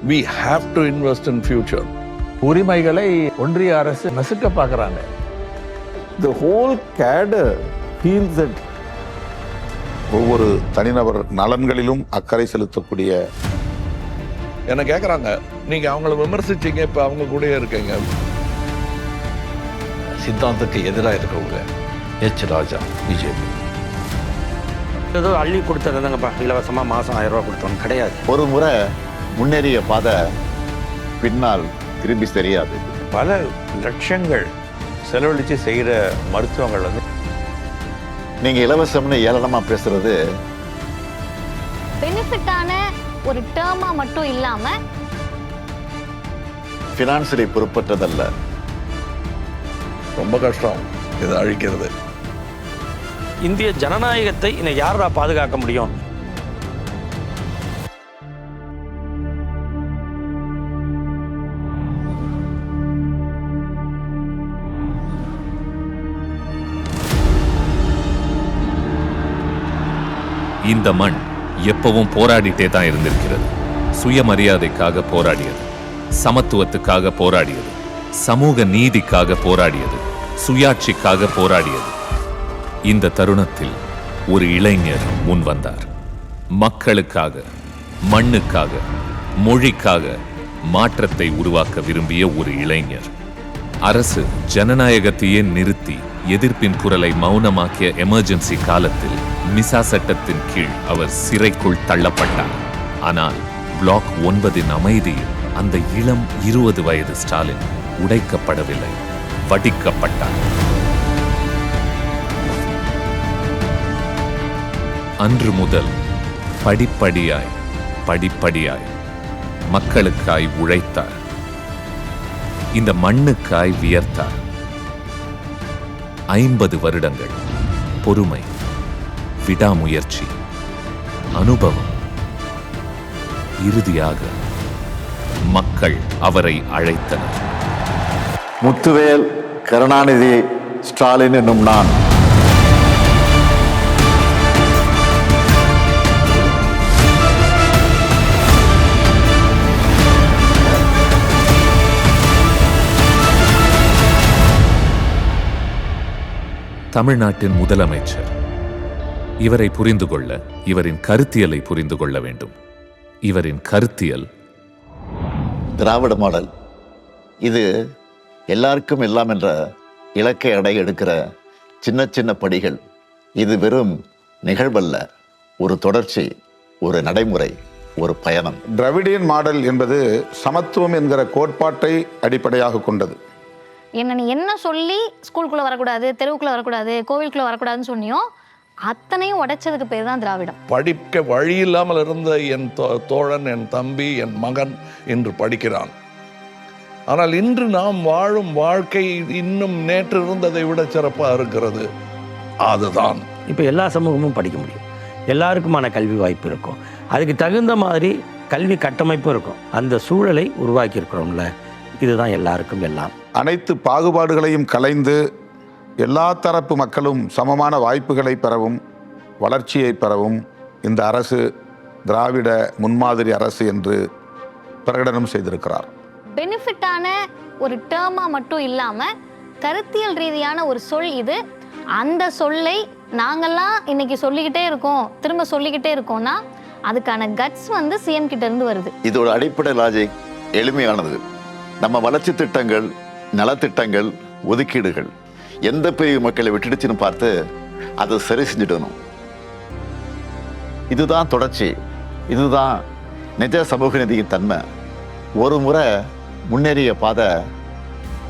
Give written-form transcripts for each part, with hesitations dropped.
We have to invest in future. உரிமைகளை ஒன்றிய அரசு நசுக்க பார்க்குறாங்க. The whole cadre feels that ஒவ்வொரு தனிநபர் நலன்களிலும் அக்கறை செலுத்தக்கூடிய என்ன கேட்குறாங்க, நீங்க அவங்கள விமர்சிச்சீங்க, இப்ப அவங்க கூடயே இருக்கீங்க. சித்தாந்தத்துக்கு எதிராக இருக்கிறவங்க எச் ராஜா பிஜேபி ஏதோ அள்ளி கொடுத்துருந்தாங்கப்பா, இலவசமாக மாதம் 1000 ரூபா கொடுத்தோம் கிடையாது. ஒரு முறை முன்னேறிய பாதை பின்னால் திரும்பி தெரியாது. பல லட்சங்கள் செலவழித்து செய்கிற மருத்துவங்கள் வந்து நீங்கள் இலவசம்னு ஏளனமாக பேசுறது பெனிஃபிட்டான ஒரு டேர்மாக மட்டும் இல்லாமல் ஃபினான்சியலி பொறுப்பற்றதல்ல. ரொம்ப கஷ்டம் இதை அழிக்கிறது. இந்திய ஜனநாயகத்தை இன்னும் யாரா பாதுகாக்க முடியும்? இந்த மண் எப்பவும் போராடிட்டே தான் இருந்திருக்கிறது. சுயமரியாதைக்காக போராடியது, சமத்துவத்துக்காக போராடியது, சமூக நீதிக்காக போராடியது, சுயாட்சிக்காக போராடியது. இந்த தருணத்தில் ஒரு இளைஞர் முன் வந்தார். மக்களுக்காக, மண்ணுக்காக, மொழிக்காக மாற்றத்தை உருவாக்க விரும்பிய ஒரு இளைஞர். அரசு ஜனநாயகத்தையே நிறுத்தி எதிர்ப்பின் குரலை மௌனமாக்கிய எமர்ஜென்சி காலத்தில் மிசா சட்டத்தின் கீழ் அவர் சிறைக்குள் தள்ளப்பட்டார். ஆனால் பிளாக் 9 அமைதியில் அந்த இளம் 20 வயது ஸ்டாலின் உடைக்கப்படவில்லை, வடிக்கப்பட்டார். அன்று முதல் படிப்படியாய் மக்களுக்காய் உழைத்தார். இந்த மண்ணுக்காய் வியர்த்தார். 50 வருடங்கள் பொறுமை, விடாமுயற்சி, அனுபவம். இறுதியாக மக்கள் அவரை அழைத்தனர். முத்துவேல் கருணாநிதி ஸ்டாலின் என்னும் நான் தமிழ்நாட்டின் முதலமைச்சர். இவரை புரிந்து கொள்ள இவரின் கருத்தியலை புரிந்து கொள்ள வேண்டும். இவரின் கருத்தியல் திராவிட மாடல். இது எல்லாருக்கும் எல்லாம் என்ற இலக்கை அடைய எடுக்கிற சின்ன சின்ன படிகள். இது வெறும் நிகழ்வல்ல, ஒரு தொடர்ச்சி, ஒரு நடைமுறை, ஒரு பயணம். டிராவிடியன் மாடல் என்பது சமத்துவம் என்கிற கோட்பாட்டை அடிப்படையாக கொண்டது. நீ என்ன சொல்லி ஸ்கூலுக்குள்ளே வரக்கூடாது, தெருவுக்குள்ளே வரக்கூடாது, கோவிலுக்குள்ளே வரக்கூடாதுன்னு சொன்னியோ அத்தனையும் உடைச்சதுக்கு பேர் தான் திராவிடம். படிக்க வழி இல்லாமல் இருந்த என் தோழன், என் தம்பி, என் மகன் இன்று படிக்கிறான். ஆனால் இன்று நாம் வாழும் வாழ்க்கை இன்னும் நேற்று இருந்ததை விட சிறப்பாக இருக்கிறது. அதுதான் இப்போ எல்லா சமூகமும் படிக்க முடியும், எல்லாருக்குமான கல்வி வாய்ப்பு இருக்கும், அதுக்கு தகுந்த மாதிரி கல்வி கட்டமைப்பும் இருக்கும். அந்த சூழலை உருவாக்கி இருக்கிறோம்ல, இதுதான் எல்லாருக்கும் எல்லாம். அனைத்து பாகுபாடுகளையும் கலைந்து எல்லா தரப்பு மக்களும் சமமான வாய்ப்புகளை பெறவும் வளர்ச்சியை பெறவும் இந்த அரசு திராவிட முன்மாதிரி அரசு என்று பிரகடனம் செய்திருக்கிறார். பெனிஃபிட்டான ஒரு டேர்மாக மட்டும் இல்லாமல் கருத்தியல் ரீதியான ஒரு சொல் இது. அந்த சொல்லை நாங்கள்லாம் இன்னைக்கு சொல்லிக்கிட்டே இருக்கோம், திரும்ப சொல்லிக்கிட்டே இருக்கோம்னா அதுக்கான கட்ஸ் வந்து சிஎம் கிட்ட இருந்து வருது. இதோட அடிப்படை லாஜிக் எளிமையானது. நம்ம வளர்ச்சி திட்டங்கள், நலத்திட்டங்கள், ஒதுக்கீடுகள் எந்த பிரிவு மக்களை விட்டுடுச்சுன்னு பார்த்து அதை சரி செஞ்சிடணும். இதுதான் தொடர்ச்சி, இதுதான் நிஜ சமூக நீதியின் தன்மை. ஒரு முறை முன்னேறிய பாதை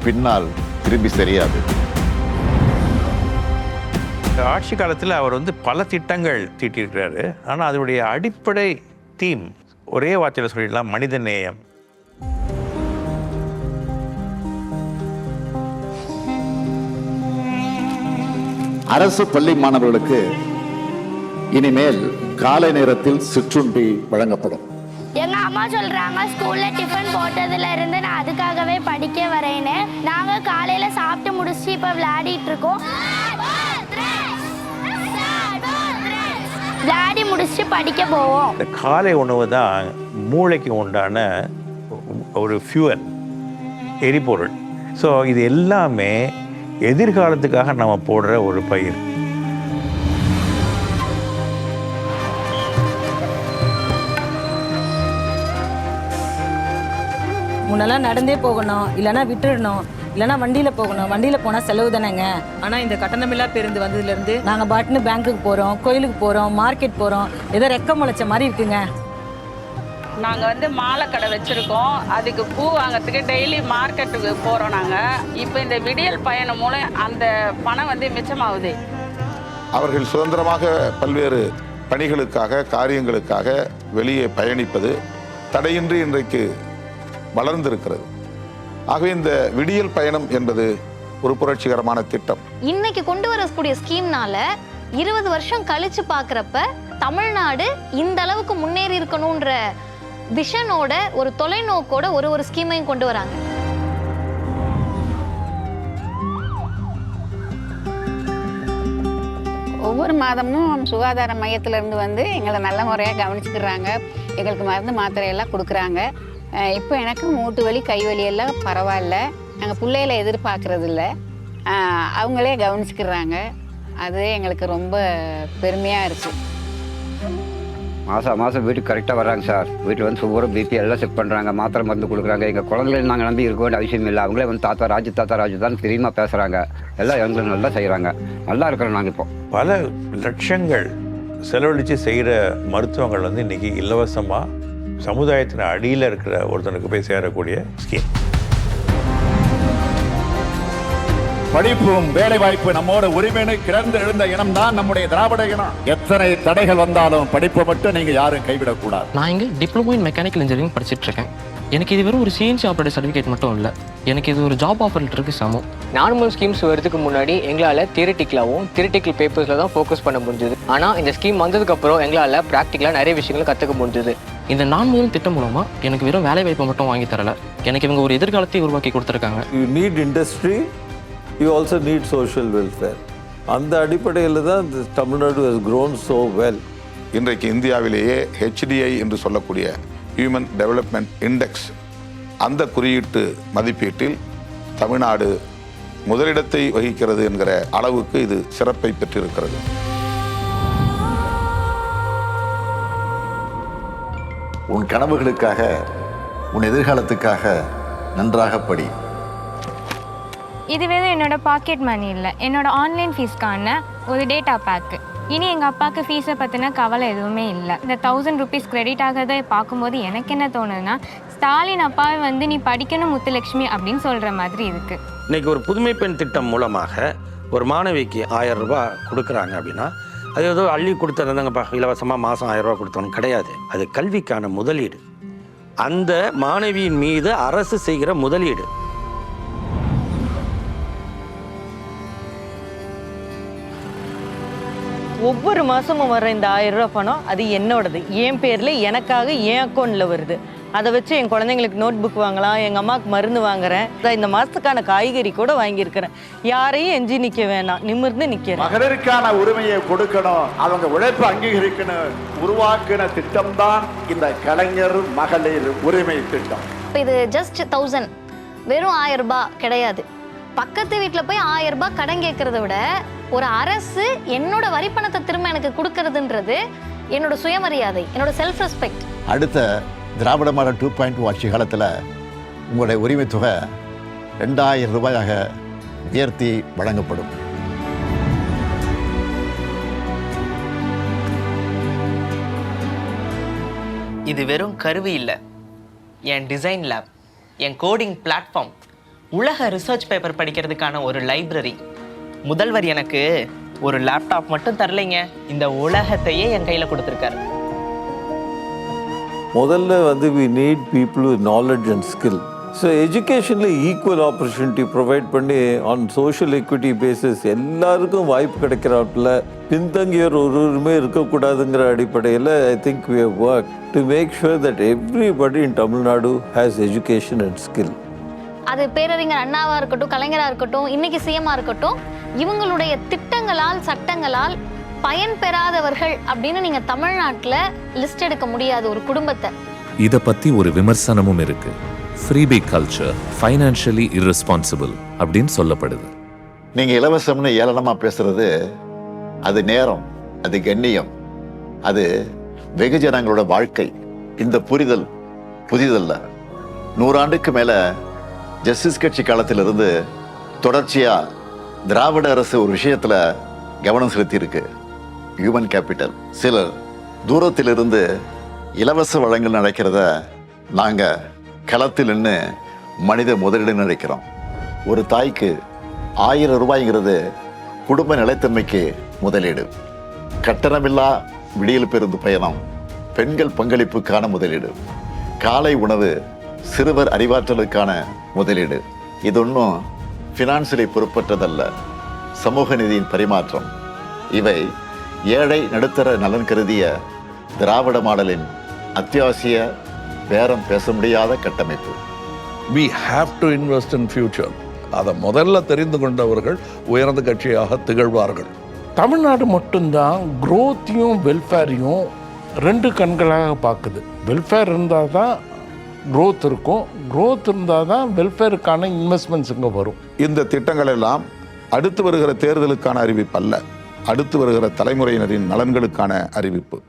பின்னால் திரும்பி தெரியாது. ஆட்சி காலத்தில் அவர் வந்து பல திட்டங்கள் தீட்டியிருக்கிறாரு. ஆனால் அதனுடைய அடிப்படை தீம் ஒரே வார்த்தையில் சொல்லிடலாம், மனித நேயம். அரசு பள்ளி மாணவர்களுக்கு இனிமேல் காலை நேரத்தில் சிற்றுண்டி வழங்கப்படும். எங்க அம்மா சொல்றாங்க ஸ்கூல்ல டிஃபன் போட்டதுல இருந்து நான் அதுக்காகவே படிக்க வரேன்னு. நாங்க காலையில சாப்பிட்டு முடிச்சு இப்ப விளையாடிட்டு இருக்கோம். விளையாடி முடிச்சு படிக்க போவோம். இந்த காலை உணவு தான் மூளைக்கு உண்டான ஒரு ஃபியூவல், எரிபொருள். ஸோ இது எல்லாமே எதிர்காலத்துக்காக நம்ம போடுற ஒரு பயிர். முன்னெல்லாம் நடந்தே போகணும், இல்லைன்னா விட்டுடணும், இல்லைன்னா வண்டியில் போகணும். வண்டியில் போனால் செலவு தானேங்க. ஆனால் இந்த கட்டணமில்லா பேருந்து வந்ததுலேருந்து நாங்கள் பாட்டுன்னு பேங்க்குக்கு போகிறோம், கோயிலுக்கு போகிறோம், மார்க்கெட் போகிறோம். ஏதோ ரெக்க முளைச்ச மாதிரி இருக்குங்க. நாங்கள் மாலை கடை வச்சுருக்கோம். அதுக்கு பூ வாங்கிறதுக்கு டெய்லி மார்க்கெட்டுக்கு போகிறோம் நாங்கள். இப்போ இந்த விடியல் பயணம் மூலம் அந்த பணம் மிச்சமாகுது. அவர்கள் சுதந்திரமாக பல்வேறு பணிகளுக்காக, காரியங்களுக்காக வெளியே பயணிப்பது தடையின்றி இன்றைக்கு வளர்ந்திருக்கிறது. ஆகவே இந்த விடியல் பயணம் என்பது ஒரு புரட்சிகரமான திட்டம். இன்னைக்கு கொண்டு வரக்கூடிய ஸ்கீம்னால 20 வருஷம் கழிச்சு பார்க்குறப்ப தமிழ்நாடு இந்த அளவுக்கு முன்னேறி இருக்கணுன்ற விஷனோட, ஒரு தொலைநோக்கோட ஒரு ஸ்கீமையும் கொண்டு வராங்க. ஒவ்வொரு மாதமும் சுகாதார மையத்திலேருந்து எங்களை நல்ல முறையாக கவனிச்சுக்கிறாங்க. எங்களுக்கு மருந்து மாத்திரையெல்லாம் கொடுக்குறாங்க. இப்போ எனக்கு மூட்டு வலி, கை வலி எல்லாம் பரவாயில்ல. நாங்கள் பிள்ளைகளை எதிர்பார்க்கறது இல்லை, அவங்களே கவனிச்சுக்கிறாங்க. அது எங்களுக்கு ரொம்ப பெருமையாக இருக்குது. மாதம் வீட்டுக்கு கரெக்டாக வர்றாங்க சார். வீட்டில் சுகர், பிபி எல்லாம் செக் பண்ணுறாங்க, மாத்திரை மருந்து கொடுக்குறாங்க. எங்கள் குழந்தைகளை நாங்கள் நம்பி இருக்க வேண்டிய அவசியம் இல்லை. அவங்களே தாத்தா ராஜு தான் பிரியமாக பேசுகிறாங்க. எல்லாம் எங்களுக்கு நல்லா செய்கிறாங்க. நல்லா இருக்கிறோம் நாங்கள். இப்போ பல லட்சங்கள் செலவழித்து செய்கிற மருத்துவங்கள் இன்றைக்கி இலவசமாக சமுதாயத்தின் அடியில் இருக்கிற ஒருத்தனுக்கு போய் சேரக்கூடிய ஸ்கீம். படிப்பும் வேலை வாய்ப்பு நம்மோட உரிமையை கிடந்து எழுந்த இனம் தான் நம்முடைய திராவிட இனம். எத்தனை தடைகள் வந்தாலும் படிப்பை மட்டும் நீங்க யாரும் கைவிடக்கூடாது. நான் இங்கே டிப்ளமோ இன் மெக்கானிக்கல் இன்ஜினியரிங் படிச்சுட்டு இருக்கேன். எனக்கு இது வெறும் ஒரு சிஎன்சி ஆப்ரேட்டர் சர்டிஃபிகேட் மட்டும் இல்லை, எனக்கு இது ஒரு ஜாப் ஆஃபர் லெட்டருக்கு சமம். நார்மல் ஸ்கீம்ஸ் வரதுக்கு முன்னாடி எங்களால் தியரிட்டிக்கல் பேப்பர்ஸில் தான் ஃபோக்கஸ் பண்ண முடிஞ்சது. ஆனால் இந்த ஸ்கீம் வந்ததுக்கப்புறம் எங்களால் ப்ராக்டிக்கலாக நிறைய விஷயங்களை கற்றுக்க முடிஞ்சது. இந்த 4 முதல் திட்டம் மூலமாக எனக்கு வெறும் வேலை வாய்ப்பை மட்டும் வாங்கி தரல, எனக்கு இவங்க ஒரு எதிர்காலத்தை உருவாக்கி கொடுத்துருக்காங்க. You need industry, you also need social welfare. அந்த அடிப்படையில் தான் Tamil Nadu has grown so well. இன்றைக்கு இந்தியாவிலேயே HDI என்று சொல்லக்கூடிய ஹியூமன் டெவலப்மெண்ட் இண்டெக்ஸ், அந்த குறியீட்டு மதிப்பீட்டில் தமிழ்நாடு முதலிடத்தை வகிக்கிறது என்கிற அளவுக்கு இது சிறப்பை பெற்றிருக்கிறது. உன் கனவுகளுக்காக, உன் எதிர்காலத்துக்காக நன்றாக படி. இது வெறும் என்னோட பாக்கெட் மணி இல்லை, என்னோட ஆன்லைன் ஃபீஸ்க்கான ஒரு டேட்டா பேக்கு. இனி எங்கள் அப்பாவுக்கு ஃபீஸை பற்றின கவலை எதுவுமே இல்லை. இந்த 1000 rupees கிரெடிட் ஆகிறத பார்க்கும்போது எனக்கு என்ன தோணுதுன்னா, ஸ்டாலின் அப்பாவை நீ படிக்கணும் முத்துலட்சுமி அப்படின்னு சொல்கிற மாதிரி இருக்குது. இன்றைக்கி ஒரு புதுமை பெண் திட்டம் மூலமாக ஒரு மாணவிக்கு 1000 ரூபாய் கொடுக்குறாங்க அப்படின்னா, அது ஏதோ அள்ளி கொடுத்துருந்தாங்கப்பா இலவசமாக மாதம் 1000 ரூபா கொடுத்தோன்னு கிடையாது. அது கல்விக்கான முதலீடு, அந்த மாணவியின் மீது அரசு செய்கிற முதலீடு. ஒவ்வொரு மாதமும் வர்ற இந்த 1000 ரூபா பணம் அது என்னோடது, என் பேரில் எனக்காக என் அக்கௌண்ட்டில் வருது. அதை வச்சு என் குழந்தைங்களுக்கு நோட் புக் வாங்கலாம், எங்கள் அம்மாவுக்கு மருந்து வாங்குறேன், இந்த மாதத்துக்கான காய்கறி கூட வாங்கியிருக்கிறேன். யாரையும் எஞ்சி நிற்க வேணாம், நிமிர்ந்து நிற்கிறேன். மகளிருக்கான உரிமையை கொடுக்கணும், அவங்க உழைப்பு அங்கீகரிக்கணும். உருவாக்கின திட்டம் தான் இந்த கலைஞர் மகளிர் உரிமை திட்டம். இப்போ இது ஜஸ்ட் 1000, வெறும் 1000 ரூபாய் கிடையாது. பக்கத்து வீட்டில் போய் 1000 ரூபாய் கடன் கேட்கறத விட ஒரு அரசு என்னோட வரிப்பணத்தை திரும்ப எனக்கு கொடுக்கறதுன்றது என்னோட சுயமரியாதை, என்னோட செல்ஃப் ரெஸ்பெக்ட். அடுத்த திராவிட மாடல் 2.0 ஆட்சி காலத்தில் உங்களுடைய உரிமை தொகை 2000 ரூபாயாக உயர்த்தி வழங்கப்படும். இது வெறும் கருவி இல்லை, என் டிசைன் லேப், என் கோடிங் பிளாட்ஃபார்ம், உலக ரிசர்ச் பேப்பர் படிக்கிறதுக்கான ஒரு லைப்ரரி. முதல்வர் எனக்கு ஒரு லேப்டாப் மட்டும் தரலைங்க, இந்த உலகத்தையே என் கையில் கொடுத்துருக்காரு. முதல்ல we need people with knowledge and skill. So எஜுகேஷனில் ஈக்குவல் ஆப்பர்ச்சுனிட்டி ப்ரொவைட் பண்ணி ஆன் சோஷியல் எக்விட்டி பேசிஸ் எல்லாருக்கும் வாய்ப்பு கிடைக்கிறாப்புல பின்தங்கியோர் ஒருவருமே இருக்கக்கூடாதுங்கிற அடிப்படையில் I think we have worked to make sure that everybody in Tamil Nadu has education and skill. அது பேரறிஞர் அண்ணாவாக இருக்கட்டும், கலைஞராக இருக்கட்டும், இன்னைக்கு சிஎம்மாக இருக்கட்டும், இவங்களுடைய திட்டங்களால், சட்டங்களால் பயன் பெறாதவர்கள் அப்படின்னு நீங்கள் தமிழ்நாட்டில் லிஸ்ட் எடுக்க முடியாது ஒரு குடும்பத்தை. இத பத்தி ஒரு விமர்சனமும் இருக்கு. ஃப்ரீபி கல்ச்சர் ஃபைனான்ஷியலி irresponsible அப்படின்னு சொல்லப்படுது. நீங்க இலவசம்னு ஏளனமா பேசுறது அது நேரம், அது கண்ணியம், அது வெகுஜனங்களோட வாழ்க்கை. இந்த புரிதல் புதிதல்ல. 100 ஆண்டுக்கு மேல ஜஸ்டிஸ் கட்சி காலத்திலிருந்து தொடர்ச்சியா திராவிட அரசு ஒரு விஷயத்துல கவனம் செலுத்தி இருக்கு. Human capital. சிலர் தூரத்திலிருந்து இலவச வளங்கள் நடக்கிறத நாங்க களத்தில் நின்று மனித முதலீடு நினைக்கிறோம். ஒரு தாய்க்கு 1000 ரூபாய்ங்கிறது குடும்ப நிலைத்தன்மைக்கு முதலீடு. கட்டணமில்லா விடியல் பேருந்து பயணம் பெண்கள் பங்களிப்புக்கான முதலீடு. காலை உணவு சிறுவர் அறிவாற்றலுக்கான முதலீடு. இது ஒன்றும் ஃபினான்சியலை பொறுப்பற்றதல்ல, சமூக நிதியின் பரிமாற்றம். இவை ஏழை நடுத்தர நலன் கருதிய திராவிட மாடலின் அத்தியாவசிய பேரம் பேச முடியாத கட்டமைப்பு. we have to invest in future. அதை முதல்ல தெரிந்து கொண்டவர்கள் உயர்ந்த கட்சியாக திகழ்வார்கள். தமிழ்நாடு மட்டும்தான் க்ரோத்தையும் வெல்ஃபேரையும் 2 கண்களாக பார்க்குது. வெல்ஃபேர் இருந்தால் தான் க்ரோத் இருக்கும், க்ரோத் இருந்தால் தான் வெல்ஃபேருக்கான இன்வெஸ்ட்மெண்ட்ஸ் இங்கே வரும். இந்த திட்டங்கள் எல்லாம் அடுத்து வருகிற தேர்தலுக்கான அறிவிப்பு அல்ல, அடுத்து வருகிற தலைமுறையினரின் நலன்களுக்கான அறிவிப்பு.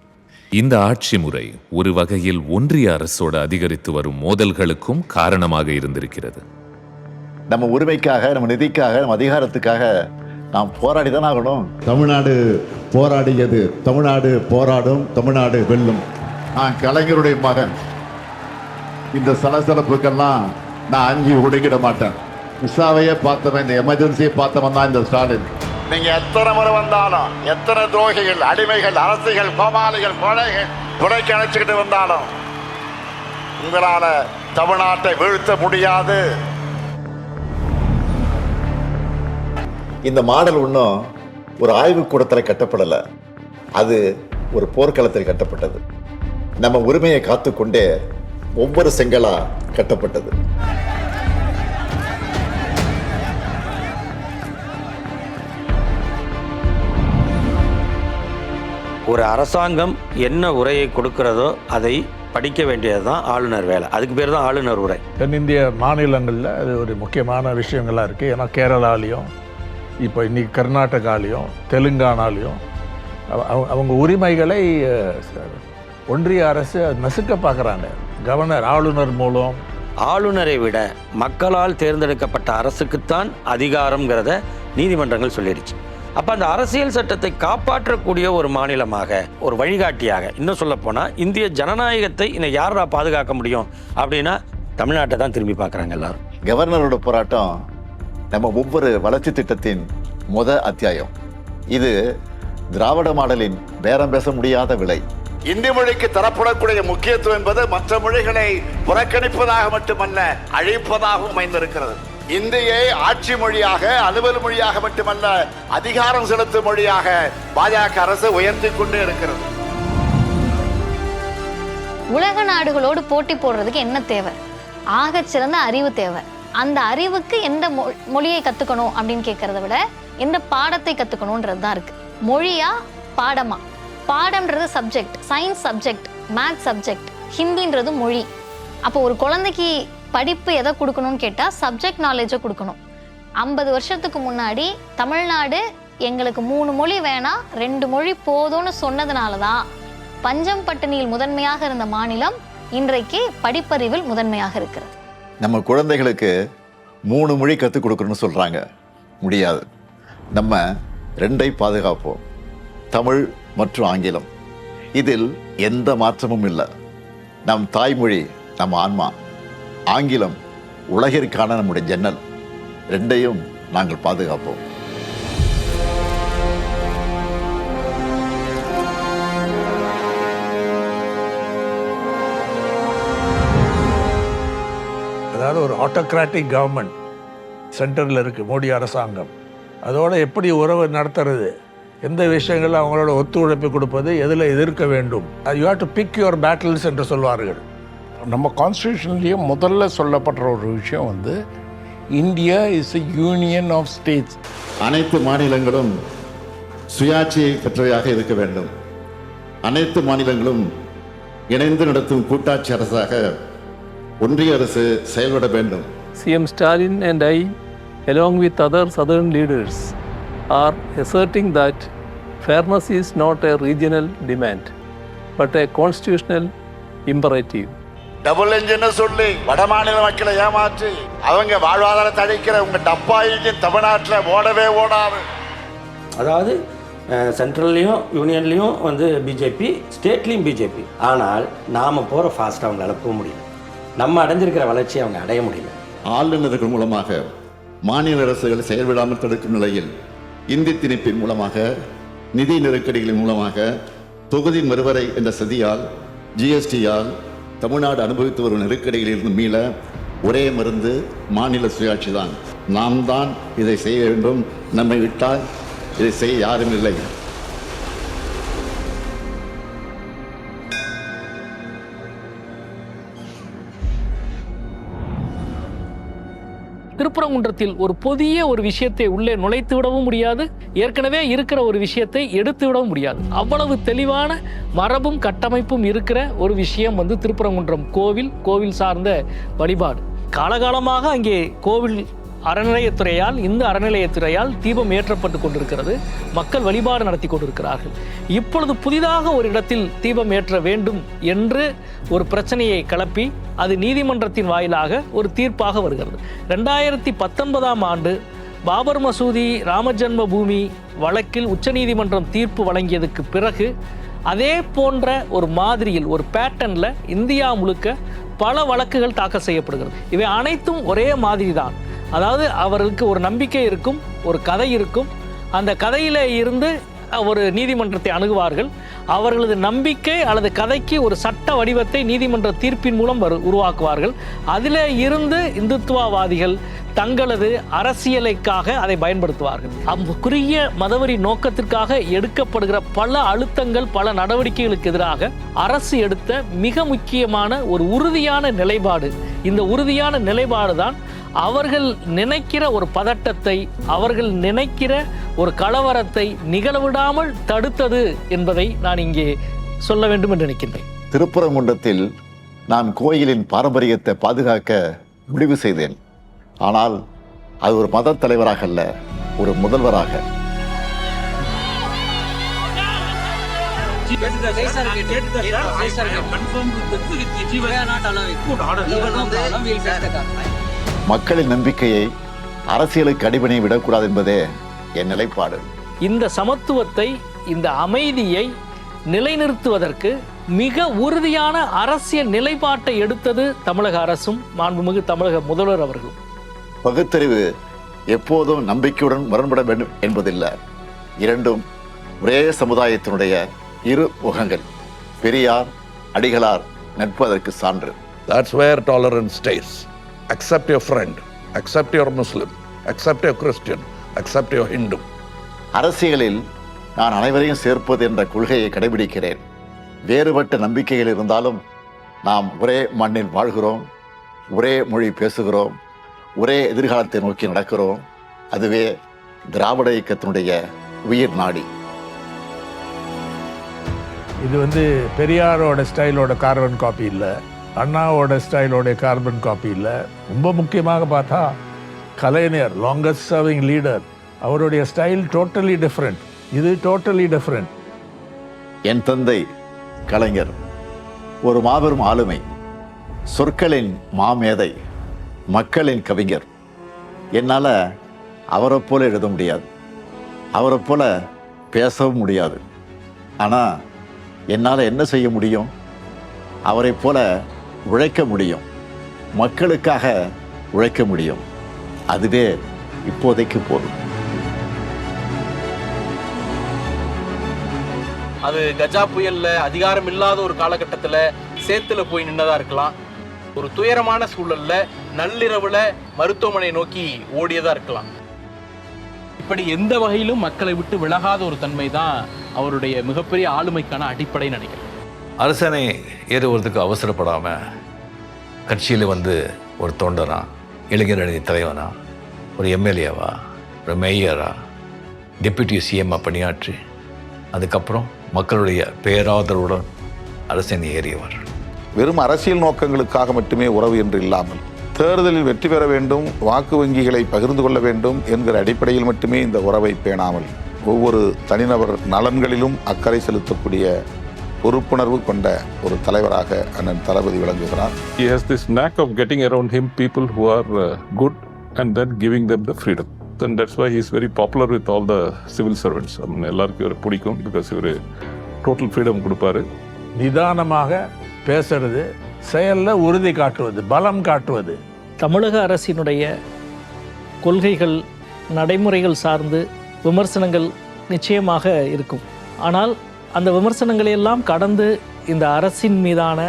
இந்த ஆட்சி முறை ஒரு வகையில் ஒன்றிய அரசோடு அதிகரித்து வரும் மோதல்களுக்கும் காரணமாக இருந்திருக்கிறது. நம்ம உரிமைக்காக, நம்ம நிதிக்காக, நம்ம அதிகாரத்துக்காக நாம் போராடிதான் ஆகணும். தமிழ்நாடு போராடியது, தமிழ்நாடு போராடும், தமிழ்நாடு வெல்லும். நான் கலைஞருடைய மகன். இந்த சலசலப்புக்கெல்லாம் நான் அஞ்சு ஒடுங்கிட மாட்டேன். விசாவையே பார்த்தவன், இந்த எமர்ஜென்சியை பார்த்தவன் தான் இந்த ஸ்டாலின். நீங்க எத்தனை முறை வந்தாலும், எத்தனை துரோகிகள், அடிமைகள், அரசிகள், கோமாளிகள், கொலைகள் துணைக்கு அணைச்சுக்கிட்டு வந்தாலும் உங்களால தமிழ்நாட்டை வீழ்த்த முடியாது. இந்த மாடல் ஒன்றும் ஒரு ஆய்வுக்கூடத்தில் கட்டப்படலை, அது ஒரு போர்க்களத்தில் கட்டப்பட்டது. நம்ம உரிமையை காத்துக்கொண்டே ஒவ்வொரு செங்கலா கட்டப்பட்டது. ஒரு அரசாங்கம் என்ன உரையை கொடுக்கிறதோ அதை படிக்க வேண்டியது தான் ஆளுநர் வேலை. அதுக்கு பேர் தான் ஆளுநர் உரை. தென்னிந்திய மாநிலங்களில் அது ஒரு முக்கியமான விஷயங்களாக இருக்குது. ஏன்னா கேரளாலையும் இப்போ இன்னைக்கு கர்நாடகாலையும் தெலுங்கானாலையும் அவங்க உரிமைகளை ஒன்றிய அரசு நசுக்க பார்க்குறாங்க. கவர்னர், ஆளுநர் மூலம். ஆளுநரை விட மக்களால் தேர்ந்தெடுக்கப்பட்ட அரசுக்குத்தான் அதிகாரம்ங்கிறத நீதிமன்றங்கள் சொல்லிடுச்சு. அப்போ அந்த அரசியல் சட்டத்தை காப்பாற்றக்கூடிய ஒரு மாநிலமாக, ஒரு வழிகாட்டியாக, இன்னும் சொல்லப்போனால் இந்திய ஜனநாயகத்தை இன்னும் யாரா பாதுகாக்க முடியும் அப்படின்னா தமிழ்நாட்டை தான் திரும்பி பார்க்குறாங்க எல்லாரும். கவர்னரோட போராட்டம் நம்ம ஒவ்வொரு வளர்ச்சி திட்டத்தின் அத்தியாயம். இது திராவிட மாடலின் பேரம் பேச முடியாத விலை. இந்தி மொழிக்கு தரப்படக்கூடிய முக்கியத்துவம் என்பது மற்ற மொழிகளை புறக்கணிப்பதாக மட்டுமல்ல, அழிப்பதாகவும் அமைந்திருக்கிறது. இந்தியை ஆட்சி மொழியாக, அலுவல் மொழியாக மட்டுமல்ல, அதிகாரம் செலுத்தும் மொழியாக பாஜக அரசு உயர்த்தி கொண்டே இருக்கிறது. உலக நாடுகளோடு போட்டி போடுறதுக்கு என்ன தேவை? ஆகச்சிறந்த அறிவு தேவை. அந்த அறிவுக்கு எந்த மொழியை கற்றுக்கணும் அப்படின்னு கேட்கறத விட எந்த பாடத்தை கற்றுக்கணுன்றது தான் இருக்குது. மொழியா பாடமா? பாடம்ன்றது subject, science subject, maths subject, ஹிந்தின்றது மொழி. அப்போ ஒரு குழந்தைக்கு படிப்பு எதை கொடுக்கணும்னு கேட்டால் சப்ஜெக்ட் நாலேஜை கொடுக்கணும். 50 வருஷத்துக்கு முன்னாடி தமிழ்நாடு எங்களுக்கு 3 மொழி வேணாம் 2 மொழி போதும்னு சொன்னதுனால தான் பஞ்சம் பட்டினியில் முதன்மையாக இருந்த மாநிலம் இன்றைக்கு படிப்பறிவில் முதன்மையாக இருக்கிறது. நம்ம குழந்தைகளுக்கு 3 மொழி கற்றுக் கொடுக்கணும்னு சொல்கிறாங்க. முடியாது. நம்ம 2ஐ பாதுகாப்போம், தமிழ் மற்றும் ஆங்கிலம். இதில் எந்த மாற்றமும் இல்லை. நம் தாய்மொழி நம் ஆன்மா, ஆங்கிலம் உலகிற்கான நம்முடைய ஜன்னல். 2ஐயும் நாங்கள் பாதுகாப்போம். அதாவது ஒரு ஆட்டோக்ராட்டிக் கவர்மெண்ட் சென்டரில் இருக்குது மோடி அரசாங்கம். அதோட எப்படி உறவு நடத்துறது, எந்த விஷயங்களில் அவங்களோட ஒத்துழைப்பு கொடுப்பது, எதில் எதிர்க்க வேண்டும், you have to pick your battles என்று சொல்வார்கள். நம்ம கான்ஸ்டியூஷன்லேயே முதல்ல சொல்லப்படுற ஒரு விஷயம் வந்து India is a union of states. அனைத்து மாநிலங்களும் சுயாட்சியை பெற்றவையாக இருக்க வேண்டும். அனைத்து மாநிலங்களும் இணைந்து நடத்தும் கூட்டாட்சி அரசாக ஒன்றிய அரசு செயல்பட வேண்டும். CM Stalin and I, along with other southern leaders, are asserting that fairness is not a regional demand, but a constitutional imperative. Double engine சொல்லி வடமாநில மக்களை ஏமாற்றி அவங்க வாழ்வாதாரத்தை அழிக்கிற உங்க டப்பா இன்ஜின் தமிழ்நாட்டில் ஓடவே ஓடாது. அதாவது சென்ட்ரல்லையும் யூனியன்லேயும் வந்து பிஜேபி, ஸ்டேட்லேயும் பிஜேபி. ஆனால் நாம் போகிற ஃபாஸ்ட்டாக அவங்களால போக முடியல. நம்ம அடைஞ்சிருக்கிற வளர்ச்சியை அவங்க அடைய முடியல. ஆளுநர்கள் மூலமாக மாநில அரசுகள் செயல்படாமல் தடுக்கும் நிலையில் இந்தி திணிப்பின் மூலமாக, நிதி நெருக்கடிகளின் மூலமாக, தொகுதி மறுவரை என்ற சதியால், ஜிஎஸ்டியால் தமிழ்நாடு அனுபவித்து வரும் நெருக்கடிகளிலிருந்து மீள ஒரே மருந்து மாநில சுயாட்சி தான். நாம் தான் இதை செய்ய வேண்டும். நம்மை விட்டால் இதை செய்ய யாரும் இல்லை. திருப்பரங்குன்றத்தில் ஒரு புதிய ஒரு விஷயத்தை உள்ளே நுழைத்து விடவும் முடியாது, ஏற்கனவே இருக்கிற ஒரு விஷயத்தை எடுத்து விடவும் முடியாது. அவ்வளவு தெளிவான மரபும் கட்டமைப்பும் இருக்கிற ஒரு விஷயம் வந்து திருப்பரங்குன்றம் கோவில் சார்ந்த வழிபாடு. காலகாலமாக அங்கே கோவில் அறநிலையத்துறையால், இந்த அறநிலையத்துறையால் தீபம் ஏற்றப்பட்டு கொண்டிருக்கிறது. மக்கள் வழிபாடு நடத்தி கொண்டிருக்கிறார்கள். இப்பொழுது புதிதாக ஒரு இடத்தில் தீபம் ஏற்ற வேண்டும் என்று ஒரு பிரச்சனையை கிளப்பி அது நீதிமன்றத்தின் வாயிலாக ஒரு தீர்ப்பாக வருகிறது. 2019ஆம் ஆண்டு பாபர் மசூதி ராமஜன்ம பூமி வழக்கில் உச்சநீதிமன்றம் தீர்ப்பு வழங்கியதுக்கு பிறகு அதே போன்ற ஒரு மாதிரியில், ஒரு பேட்டர்னில் இந்தியா முழுக்க பல வழக்குகள் தாக்கல் செய்யப்படுகிறது. இவை அனைத்தும் ஒரே மாதிரி தான். அதாவது அவர்களுக்கு ஒரு நம்பிக்கை இருக்கும், ஒரு கதை இருக்கும். அந்த கதையில் இருந்து ஒரு நீதிமன்றத்தை அணுகுவார்கள். அவர்களது நம்பிக்கை அல்லது கதைக்கு ஒரு சட்ட வடிவத்தை நீதிமன்ற தீர்ப்பின் மூலம் உருவாக்குவார்கள். அதில் இருந்து இந்துத்துவவாதிகள் தங்களது அரசியலுக்காக அதை பயன்படுத்துவார்கள். குறுகிய மதவெறி நோக்கத்திற்காக எடுக்கப்படுகிற பல அழுத்தங்கள், பல நடவடிக்கைகளுக்கு எதிராக அரசு எடுத்த மிக முக்கியமான ஒரு உறுதியான நிலைப்பாடு. இந்த உறுதியான நிலைப்பாடு தான் அவர்கள் நினைக்கிற ஒரு பதட்டத்தை, அவர்கள் நினைக்கிற ஒரு கலவரத்தை நிகழவிடாமல் தடுத்தது என்பதை நான் இங்கே சொல்ல வேண்டும் என்று நினைக்கின்றேன். திருப்பரங்குன்றத்தில் நான் கோயிலின் பாரம்பரியத்தை பாதுகாக்க முடிவு செய்தேன். ஆனால் அது ஒரு மத தலைவராக அல்ல, ஒரு முதல்வராக. மக்களின் நம்பிக்கையை அரசியலுக்கு அடிபணிய விடக்கூடாது என்பதே என் நிலைப்பாடு. இந்த சமத்துவத்தை, இந்த அமைதியை நிலைநிறுத்துவதற்கு மிக உறுதியான அரசியல் நிலைப்பாட்டை எடுத்தது தமிழக அரசும் மாண்புமிகு தமிழக முதல்வர் அவர்களும். பகுத்தறிவு எப்போதும் நம்பிக்கையுடன் முரண்பட வேண்டும் என்பதில்லை. இரண்டும் ஒரே சமுதாயத்தினுடைய இரு முகங்கள். பெரியார், அடிகளார் நட்பதற்கு சான்று. That's where tolerance stays. Accept your friend, accept your Muslim, accept your Christian, accept your Hindu. அரசியலில் நான் அனைவரையும் சேர்ப்பது என்ற கொள்கையை கடைபிடிக்கிறேன். வேறுபட்ட நம்பிக்கைகள் இருந்தாலும் நாம் ஒரே மண்ணில் வாழ்கிறோம், ஒரே மொழி பேசுகிறோம், ஒரே எதிர்காலத்தை நோக்கி நடக்கிறோம். அதுவே திராவிட இயக்கத்தினுடைய உயிர் நாடி. இது வந்து பெரியாரோட ஸ்டைலோட கார்பன் காப்பி இல்லை, அண்ணாவோட ஸ்டைலோட கார்பன் காப்பி இல்லை. ரொம்ப முக்கியமாக பார்த்தா கலைஞர், லாங்கஸ்ட் சர்விங் லீடர், அவருடைய ஸ்டைல் டோட்டலி டிஃப்ரெண்ட். இது டோட்டலி டிஃப்ரெண்ட். என் தந்தை கலைஞர் ஒரு மாபெரும் ஆளுமை, சொற்களின் மாமேதை, மக்களின் கவிஞர். என்னால் அவரை போல எழுத முடியாது, அவரை போல பேசவும் முடியாது. ஆனால் என்னால் என்ன செய்ய முடியும்? அவரை போல உழைக்க முடியும், மக்களுக்காக உழைக்க முடியும். அதுவே இப்போதைக்கு போதும். அது கஜா புயல்ல அதிகாரம் இல்லாத ஒரு காலகட்டத்தில் சேத்துல போய் நின்னதா இருக்கலாம். ஒரு துயரமான சூழல்ல நள்ளிரவுல மருத்துவமனை நோக்கி ஓடியதா இருக்கலாம். இப்படி எந்த வகையிலும் மக்களை விட்டு விலகாத ஒரு தன்மை தான் அவருடைய மிகப்பெரிய ஆளுமைக்கான அடிப்படை நினைக்கிறேன். அரசனை ஏறுவதற்கு அவசரப்படாமல் கட்சியில் வந்து ஒரு தொண்டனா, இளைஞரணி தலைவனா, ஒரு எம்எல்ஏவா, ஒரு மேயரா, டெப்யூட்டி சிஎம்மா பணியாற்றி அதுக்கப்புறம் மக்களுடைய பேராதரவுடன் அரசனை ஏறியவர். வெறும் அரசியல் நோக்கங்களுக்காக மட்டுமே உறவு என்று இல்லாமல் தேர்தலில் வெற்றி பெற வேண்டும், வாக்கு வங்கிகளை பகிர்ந்து கொள்ள வேண்டும் என்கிற அடிப்படையில் மட்டுமே இந்த உறவை பேணாமல் ஒவ்வொரு தனிநபர் நலன்களிலும் அக்கறை செலுத்தக்கூடிய பொறுப்புணர்வு கொண்ட ஒரு தலைவராக அண்ணன் தளபதி விளங்குகிறார். He has this knack of getting around him people who are good and then giving them the freedom. And that's why he is very popular with all the civil servants. எல்லாருக்கும் இவரை பிடிக்கும் பிகாஸ் இவர் total freedom கொடுப்பாரு. நிதானமாக பேசுறது, செயலில் உறுதி காட்டுவது, பலம் காட்டுவது. தமிழக அரசினுடைய கொள்கைகள், நடைமுறைகள் சார்ந்து விமர்சனங்கள் நிச்சயமாக இருக்கும். ஆனால் அந்த விமர்சனங்களை எல்லாம் கடந்து இந்த அரசின் மீதான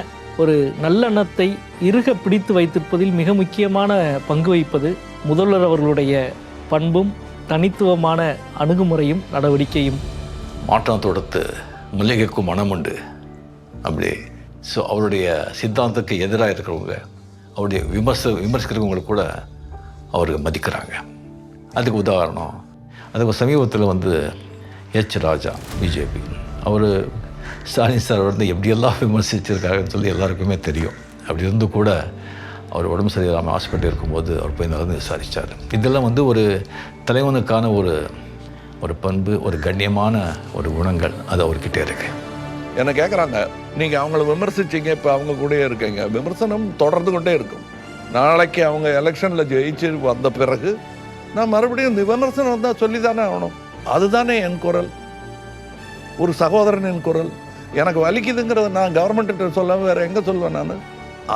ஒரு நல்லெண்ணத்தை இறுக பிடித்து வைத்திருப்பதில் மிக முக்கியமான பங்கு வகிப்பது முதல்வர் அவர்களுடைய பண்பும் தனித்துவமான அணுகுமுறையும் நடவடிக்கையும். மாற்றம் தொடுத்து மல்லிகைக்கும் மனம் உண்டு அப்படி. ஸோ அவருடைய சித்தாந்தத்துக்கு எதிராக இருக்கிறவங்க, அவருடைய விமர்சிக்கிறவங்களுக்கு கூட அவர் மதிக்கிறாங்க. அதுக்கு உதாரணம், அதுக்கு சமீபத்தில் எச் ராஜா பிஜேபி, அவர் ஸ்டாலின் சார் எப்படியெல்லாம் விமர்சிச்சிருக்காருன்னு சொல்லி எல்லாருக்குமே தெரியும். அப்படி இருந்து கூட அவர் உடம்பு சரியில்லாமல் ஹாஸ்பிட்டல் இருக்கும்போது அவர் போய் நடந்து விசாரித்தார். இதெல்லாம் ஒரு தலைவனுக்கான ஒரு பண்பு, ஒரு கண்ணியமான ஒரு குணங்கள் அது அவர்கிட்ட இருக்கு. என்ன கேட்குறாங்க, நீங்கள் அவங்கள விமர்சிச்சிங்க, இப்போ அவங்க கூடயே இருக்கீங்க. விமர்சனம் தொடர்ந்து கொண்டே இருக்கும். நாளைக்கு அவங்க எலெக்ஷனில் ஜெயிச்சு வந்த பிறகு நான் மறுபடியும் விமர்சனம் தான் சொல்லி தானே ஆகணும். அதுதானே என் குரல், ஒரு சகோதரனின் குரல். எனக்கு வலிக்குதுங்கிறத நான் கவர்மெண்ட்டு சொல்ல வேறு எங்கே சொல்லுவேன் நான்?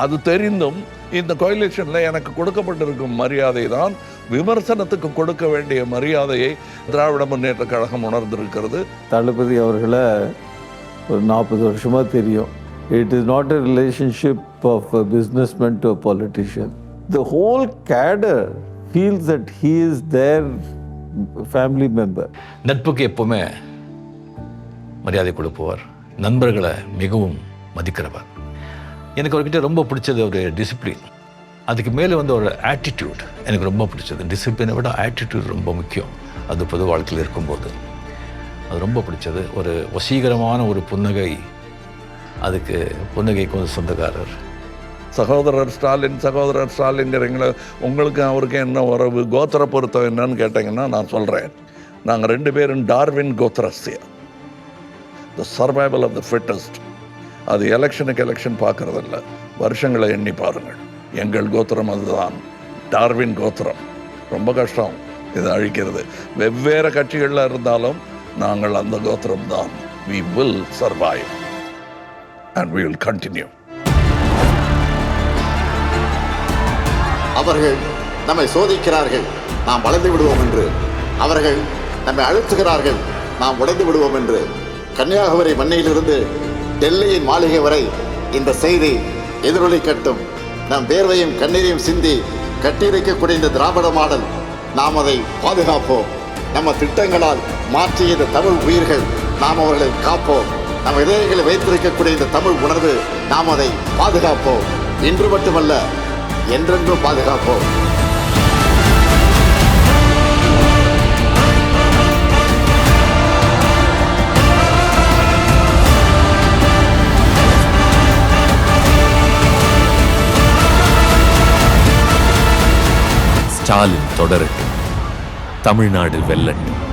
அது தெரிந்தும் இந்த கோயிலேஷனில் எனக்கு கொடுக்கப்பட்டிருக்கும் மரியாதை தான் விமர்சனத்துக்கு கொடுக்க வேண்டிய மரியாதையை திராவிட முன்னேற்ற கழகம் உணர்ந்திருக்கிறது. தளபதி அவர்களை ஒரு 40 வருஷமாக தெரியும். It is not a relationship of a businessman to a politician. The whole cadre feels that he is their family member. நட்புக்கு எப்பவுமே மரியாதை கொடுப்பவர், நண்பர்களை மிகவும் மதிக்கிறவர். எனக்கு அவர்கிட்ட ரொம்ப பிடிச்சது ஒரு டிசிப்ளின். அதுக்கு மேலே ஒரு ஆட்டிடியூட் எனக்கு ரொம்ப பிடிச்சது. டிசிப்ளினை விட ஆட்டிடியூட் ரொம்ப முக்கியம். அது பொது வாழ்க்கையில் இருக்கும்போது அது ரொம்ப பிடிச்சது. ஒரு வசீகரமான ஒரு புன்னகை, அதுக்கு புன்னகைக்கு சொந்தக்காரர். சகோதரர் ஸ்டாலின்ங்கிறீங்களா? உங்களுக்கு அவருக்கு என்ன உறவு, கோத்திர பொருத்தம் என்னன்னு கேட்டிங்கன்னா நான் சொல்கிறேன். நாங்கள் 2 பேரும் டார்வின் கோத்திரஸ்ய, the survival of the fittest. அது எலெக்ஷன் பார்க்குறதில்ல, வருஷங்களை எண்ணி பாருங்கள். எங்கள் கோத்திரம் அதுதான், டார்வின் கோத்திரம். ரொம்ப கஷ்டம் இதை அழிக்கிறது. வெவ்வேறு கட்சிகளில் இருந்தாலும் நாங்கள் அந்த கோத்திரம் தான். We will survive and we will continue. அவர்கள் நம்மை சோதிக்கிறார்கள், நாம் வளைந்து விடுவோம் என்று. அவர்கள் நம்மை அழுத்துகிறார்கள், நாம் உடைந்து விடுவோம் என்று. கன்னியாகுமரி மண்ணிலிருந்து டெல்லியின் மாளிகை வரை இந்த செய்தி எதிரொலிக்கட்டும். நம் வேர்வையும் கண்ணீரையும் சிந்தி கட்டியிருக்கக்கூடிய இந்த திராவிட மாடல், நாம் அதை பாதுகாப்போம். நம்ம திட்டங்களால் மாற்றிய இந்த தமிழ் உயிர்கள், நாம் அவர்களை காப்போம். நம்ம இதயங்களை வைத்திருக்கக்கூடிய இந்த தமிழ் உணர்வு, நாம் அதை பாதுகாப்போம். இன்று மட்டுமல்ல, என்றென்றும் பாதுகாப்போம். ஸ்டாலின் தொடரட்டும், தமிழ்நாடு வெல்லட்டும்.